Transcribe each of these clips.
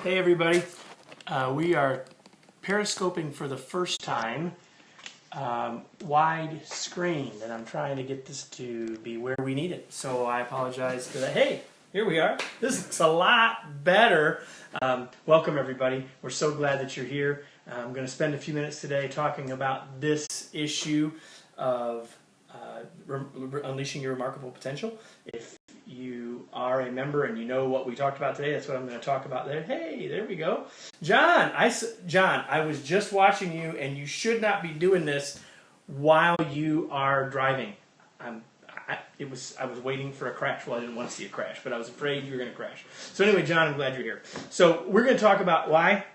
Hey everybody, we are periscoping for the first time, wide screen, and I'm trying to get this to be where we need it. So I apologize for that. Hey, here we are. This looks a lot better. Welcome everybody. We're so glad that you're here. I'm going to spend a few minutes today talking about this issue of unleashing your remarkable potential. If you are a member and you know what we talked about today, that's what I'm going to talk about there. Hey, there we go. John, I was just watching you, and you should not be doing this while you are driving. I was waiting for a crash. Well, I didn't want to see a crash, but I was afraid you were going to crash. So anyway, John, I'm glad you're here. So we're going to talk about why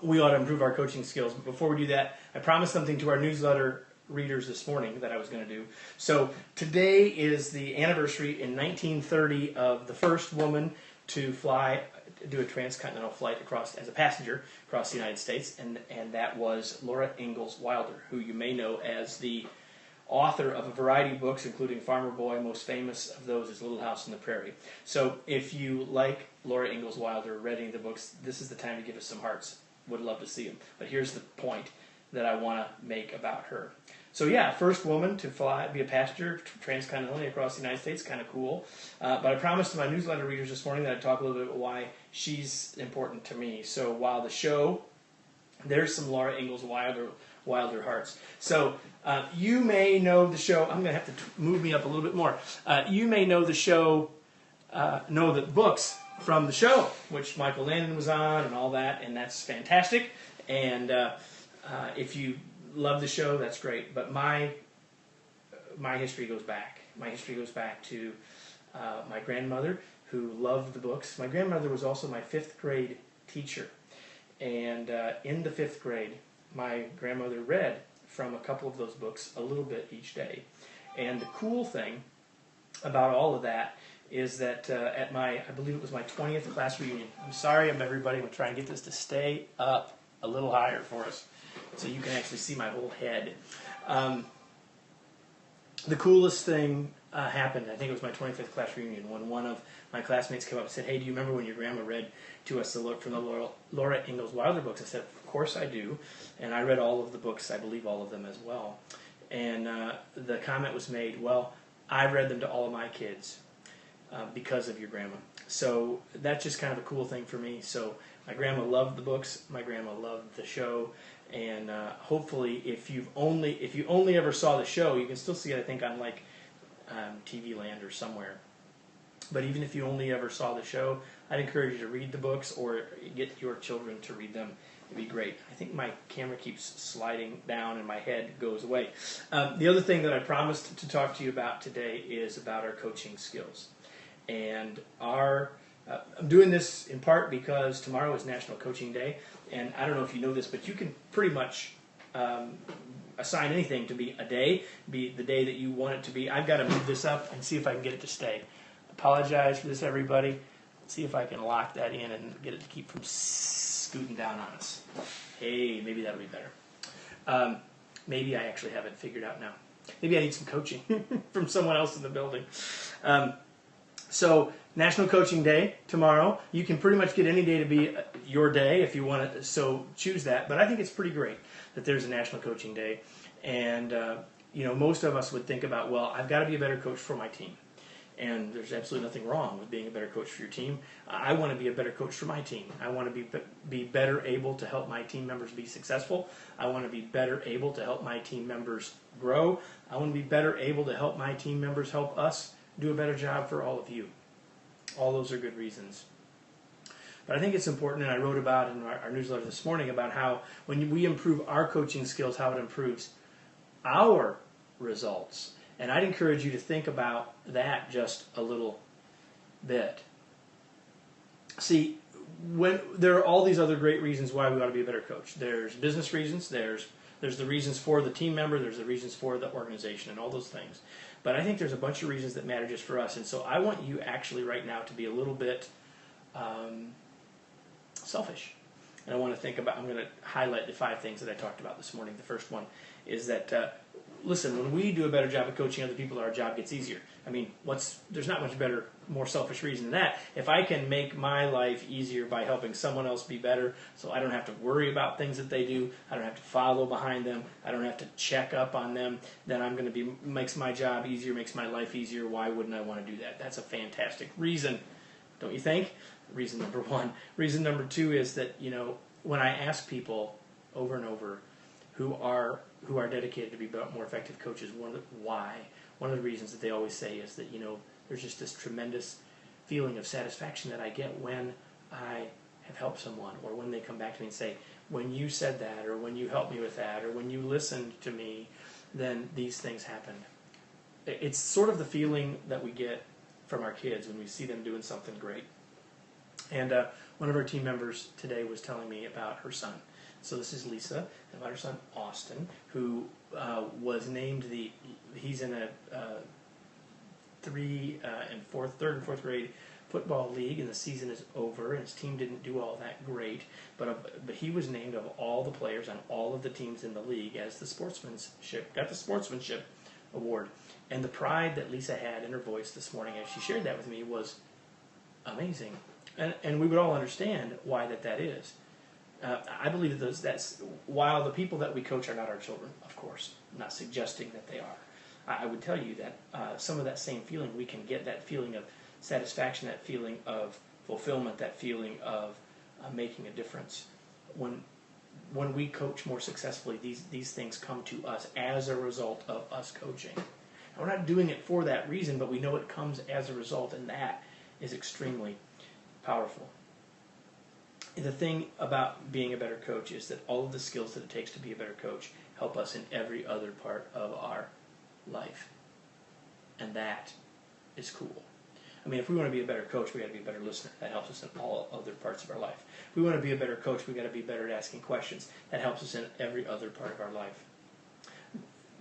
we ought to improve our coaching skills. But before we do that, I promised something to our newsletter readers this morning that I was going to do. So today is the anniversary in 1930 of the first woman to do a transcontinental flight as a passenger across the United States, and that was Laura Ingalls Wilder, who you may know as the author of a variety of books, including Farmer Boy. Most famous of those is Little House on the Prairie. So if you like Laura Ingalls Wilder, read any of the books, this is the time to give us some hearts. Would love to see them. But here's the point that I want to make about her. So yeah, first woman to be a passenger transcontinentally across the United States, kind of cool. But I promised to my newsletter readers this morning that I'd talk a little bit about why she's important to me. So while the show, there's some Laura Ingalls Wilder hearts. So you may know the show. I'm going to have to move me up a little bit more. You may know the show, know the books from the show, which Michael Landon was on and all that, and that's fantastic. And if you love the show, that's great. But my history goes back. My history goes back to my grandmother, who loved the books. My grandmother was also my 5th grade teacher. And in the 5th grade, my grandmother read from a couple of those books a little bit each day. And the cool thing about all of that is that at I believe it was my 20th class reunion. I'm sorry, everybody. I'm going to try and get this to stay up a little higher for us, so you can actually see my whole head. The coolest thing happened, I think it was my 25th class reunion, when one of my classmates came up and said, "Hey, do you remember when your grandma read to us from the Laura Ingalls Wilder books?" I said, "Of course I do." And I read all of the books, I believe all of them as well. And the comment was made, "Well, I read them to all of my kids because of your grandma." So that's just kind of a cool thing for me. So my grandma loved the books, my grandma loved the show, and hopefully if you only ever saw the show, you can still see it, I think, on like TV Land or somewhere. But even if you only ever saw the show, I'd encourage you to read the books or get your children to read them. It'd be great. I think my camera keeps sliding down and my head goes away. The other thing that I promised to talk to you about today is about our coaching skills. And I'm doing this in part because tomorrow is National Coaching Day, and I don't know if you know this, but you can pretty much assign anything to be a day, be the day that you want it to be. I've got to move this up and see if I can get it to stay. Apologize for this, everybody. Let's see if I can lock that in and get it to keep from scooting down on us. Hey, maybe that'll be better. Maybe I actually have it figured out now. Maybe I need some coaching from someone else in the building. So National Coaching Day tomorrow. You can pretty much get any day to be your day if you want to, so choose that. But I think it's pretty great that there's a National Coaching Day. And, most of us would think about, well, I've got to be a better coach for my team. And there's absolutely nothing wrong with being a better coach for your team. I want to be a better coach for my team. I want to be better able to help my team members be successful. I want to be better able to help my team members grow. I want to be better able to help my team members help us do a better job for all of you. All those are good reasons. But I think it's important, and I wrote about in our newsletter this morning about how when we improve our coaching skills, how it improves our results. And I'd encourage you to think about that just a little bit. See, when there are all these other great reasons why we ought to be a better coach. There's business reasons, there's the reasons for the team member, there's the reasons for the organization, and all those things. But I think there's a bunch of reasons that matter just for us. And so I want you actually right now to be a little bit selfish. And I want to I'm going to highlight the 5 things that I talked about this morning. The first one is that, listen, when we do a better job of coaching other people, our job gets easier. I mean, there's not much better more selfish reason than that. If I can make my life easier by helping someone else be better, so I don't have to worry about things that they do, I don't have to follow behind them, I don't have to check up on them, then I'm going to makes my job easier, makes my life easier. Why wouldn't I want to do that? That's a fantastic reason, don't you think? Reason number one. Reason number two is that, when I ask people over and over who are dedicated to be more effective coaches, one of the reasons that they always say is that, there's just this tremendous feeling of satisfaction that I get when I have helped someone, or when they come back to me and say, when you said that, or when you helped me with that, or when you listened to me, then these things happened. It's sort of the feeling that we get from our kids when we see them doing something great. And one of our team members today was telling me about her son. So this is Lisa, about her son Austin, who was named he's in a third and fourth grade football league, and the season is over, and his team didn't do all that great, but he was named, of all the players on all of the teams in the league, as got the sportsmanship award. And the pride that Lisa had in her voice this morning as she shared that with me was amazing. And we would all understand why that is. I believe that's while the people that we coach are not our children, of course, I'm not suggesting that they are. I would tell you that some of that same feeling, we can get that feeling of satisfaction, that feeling of fulfillment, that feeling of making a difference. When we coach more successfully, these things come to us as a result of us coaching. And we're not doing it for that reason, but we know it comes as a result, and that is extremely powerful. The thing about being a better coach is that all of the skills that it takes to be a better coach help us in every other part of our life. And that is cool. I mean, if we want to be a better coach, we got to be a better listener. That helps us in all other parts of our life. If we want to be a better coach, we got to be better at asking questions. That helps us in every other part of our life.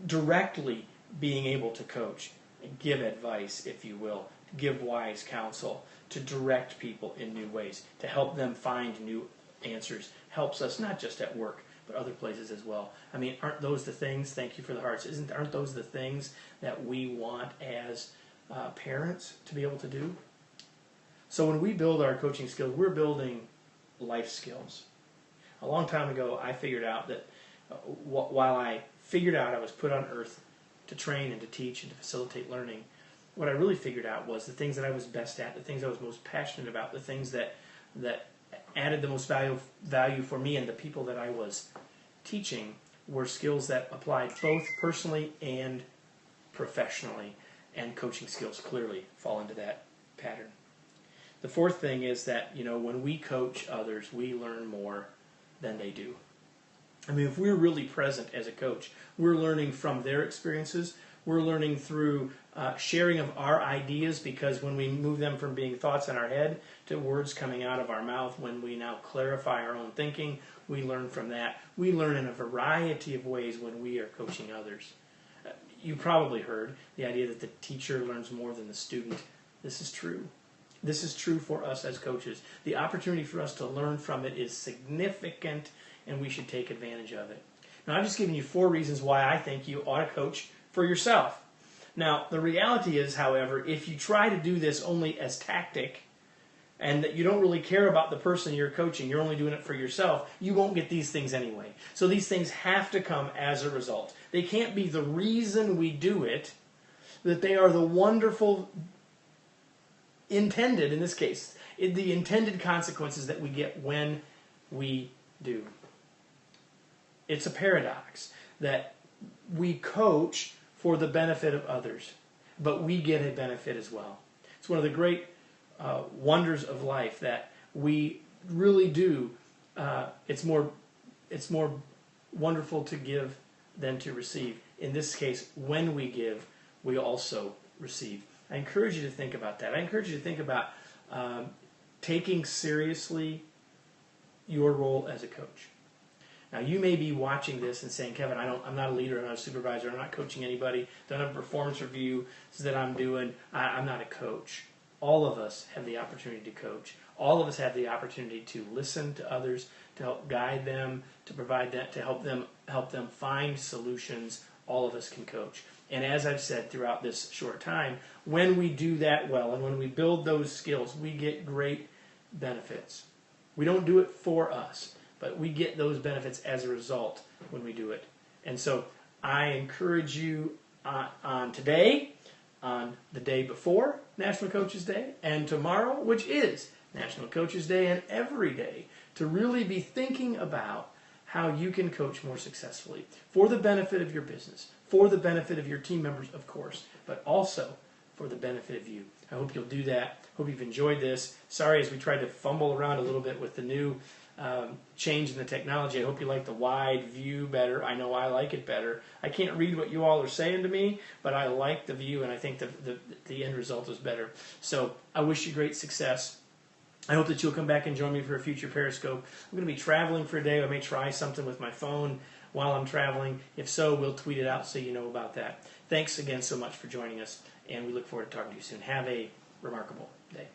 Directly being able to coach, give advice, if you will, give wise counsel, to direct people in new ways, to help them find new answers, helps us not just at work, but other places as well. I mean, aren't those the things, thank you for the hearts, aren't those the things that we want as parents to be able to do? So when we build our coaching skills, we're building life skills. A long time ago, I figured out that while I figured out I was put on earth to train and to teach and to facilitate learning, what I really figured out was the things that I was best at, the things I was most passionate about, the things that added the most value for me and the people that I was teaching were skills that applied both personally and professionally, and coaching skills clearly fall into that pattern. The fourth thing is that, when we coach others, we learn more than they do. I mean, if we're really present as a coach, we're learning from their experiences. We're learning through sharing of our ideas, because when we move them from being thoughts in our head to words coming out of our mouth, when we now clarify our own thinking, we learn from that. We learn in a variety of ways when we are coaching others. You probably heard the idea that the teacher learns more than the student. This is true. This is true for us as coaches. The opportunity for us to learn from it is significant, and we should take advantage of it. Now, I've just given you 4 reasons why I think you ought to coach for yourself. Now, the reality is, however, if you try to do this only as tactic, and that you don't really care about the person you're coaching, you're only doing it for yourself, you won't get these things anyway. So these things have to come as a result. They can't be the reason we do it, that they are the wonderful intended, in this case, the intended consequences that we get when we do. It's a paradox that we coach for the benefit of others, but we get a benefit as well. It's one of the great wonders of life that we really do. It's more wonderful to give than to receive. In this case, when we give, we also receive. I encourage you to think about that. I encourage you to think about taking seriously your role as a coach. Now, you may be watching this and saying, Kevin, I'm not a leader, I'm not a supervisor, I'm not coaching anybody, don't have a performance review that I'm doing, I'm not a coach. All of us have the opportunity to coach. All of us have the opportunity to listen to others, to help guide them, to provide that, to help them find solutions all of us can coach. And as I've said throughout this short time, when we do that well and when we build those skills, we get great benefits. We don't do it for us, but we get those benefits as a result when we do it. And so I encourage you on today, on the day before National Coaches Day, and tomorrow, which is National Coaches Day, and every day, to really be thinking about how you can coach more successfully for the benefit of your business, for the benefit of your team members, of course, but also for the benefit of you. I hope you'll do that. Hope you've enjoyed this. Sorry as we tried to fumble around a little bit with the new change in the technology. I hope you like the wide view better. I know I like it better. I can't read what you all are saying to me, but I like the view, and I think the end result is better. So I wish you great success. I hope that you'll come back and join me for a future Periscope. I'm going to be traveling for a day. I may try something with my phone while I'm traveling. If so, we'll tweet it out so you know about that. Thanks again so much for joining us, and we look forward to talking to you soon. Have a remarkable day.